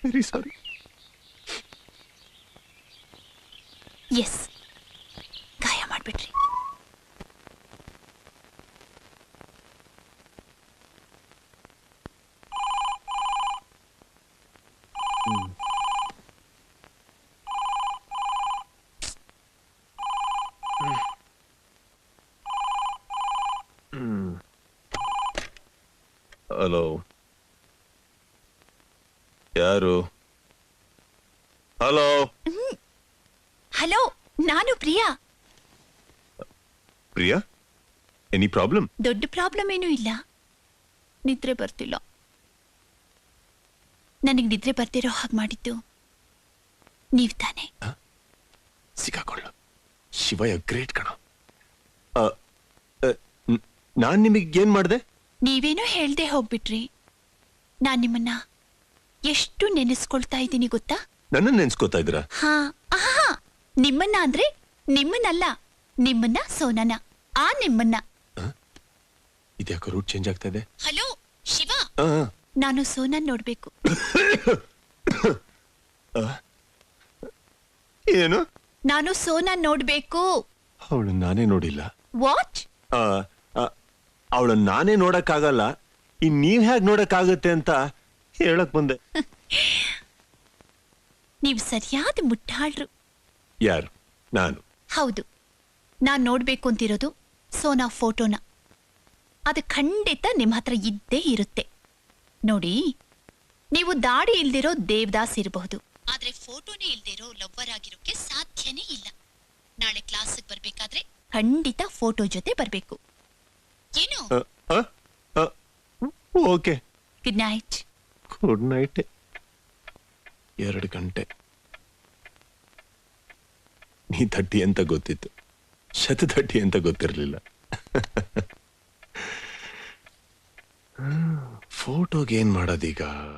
Very sorry. Yes, ಗಾಯ ಮಾಡ್ಬಿಟ್ರಿ. Hello, ಯಾರು? ಹಲೋ ಹಲೋ, ನಾನು ಪ್ರಿಯಾ. Priya, any problem? ದೊಡ್ಡ ಪ್ರಾಬ್ಲಮ್ ಏನೂ ಇಲ್ಲ. ನಿದ್ರೆ ಬರ್ತಿಲ್ಲ. ನನಗೆ ನಿದ್ರೆ ಬರ್ತಿರೋ ಹಾಗೆ ಮಾಡಿದ್ದು ನೀವ್ ತಾನೆ? ಸಿಕ್ಕಾಕೊಳ್ಳು. ಶಿವಯ್ಯ ಗ್ರೇಟ್ ಕಣ. ನಾನ್ ನಿಮಗೇನ್ ಮಾಡ್ದೆ? ನೀವೇನೋ ಹೇಳ್ದೆ ಹೋಗ್ಬಿಟ್ರಿ. ನಾನ್ ನಿಮ್ಮನ್ನ ಎಷ್ಟು ನೆನೆಸ್ಕೊಳ್ತಾ ಇದ್ದೀನಿ ಗೊತ್ತಾ? ನನ್ನ ನೆನ್ಸ್ಕೋತಾ ಇದ್ರ? ಹಾ, ಆಹಾ, ನಿಮ್ಮನ್ನ ಅಂದ್ರೆ ನಿಮ್ಮನ್ನಲ್ಲ, ನಿಮ್ಮನ್ನ ಸೋನನ, ಆ ನಿಮ್ಮನ್ನ. ಇದ್ಯಾಕೋ ರೂಟ್ ಚೇಂಜ್ ಆಗ್ತಾ ಇದೆ. ಹಲೋ ಶಿವ, ನಾನು ಸೋನನ್ ನೋಡ್ಬೇಕು. ಏನು? ನಾನು ಸೋನನ್ ನೋಡ್ಬೇಕು. ಅವಳು ನಾನೇ ನೋಡಿಲ್ಲ. ವಾಟ್? ಅವಳನ್ನ ನಾನೇ ನೋಡಕ್ಕಾಗಲ್ಲ, ಇನ್ ನೀವ್ ಹೇಗ್ ನೋಡಕ್ಕಾಗತ್ತೆ ಅಂತ ಹೇಳಕ್ ಬಂದೆ. ನೀವು ಸರಿಯಾದ ಮುಟ್ಟಾಳ್ರು. ಯಾರು? ನಾನು? ಹೌದು, ನಾನ್ ನೋಡ್ಬೇಕು ಅಂತಿರೋದು ಸೋನಾ ಫೋಟೋನ. ಅದು ಖಂಡಿತ ನಿಮ್ ಹತ್ರ ಇದ್ದೇ ಇರುತ್ತೆ. ನೋಡಿ, ನೀವು ದಾಡಿ ಇಲ್ದಿರೋ ದೇವದಾಸ್ ಇರಬಹುದು, ಆದ್ರೆ ಫೋಟೋನೇ ಇಲ್ದಿರೋ ಲವ್ವರ್ ಆಗಿರೋಕೆ ಸಾಧ್ಯನೇ ಇಲ್ಲ. ನಾಳೆ ಕ್ಲಾಸಿಗೆ ಬರ್ಬೇಕಾದ್ರೆ ಖಂಡಿತ ಫೋಟೋ ಜೊತೆ ಬರ್ಬೇಕು. ಏನು? Okay. Good night. Good night. 2 ಗಂಟೆ. ನೀ ತಟ್ಟಿ ಅಂತ ಗೊತ್ತಿತ್ತು, ಶತತಟ್ಟಿ ಅಂತ ಗೊತ್ತಿರಲಿಲ್ಲ. ಫೋಟೋಗೆ ಏನ್ ಮಾಡೋದೀಗ?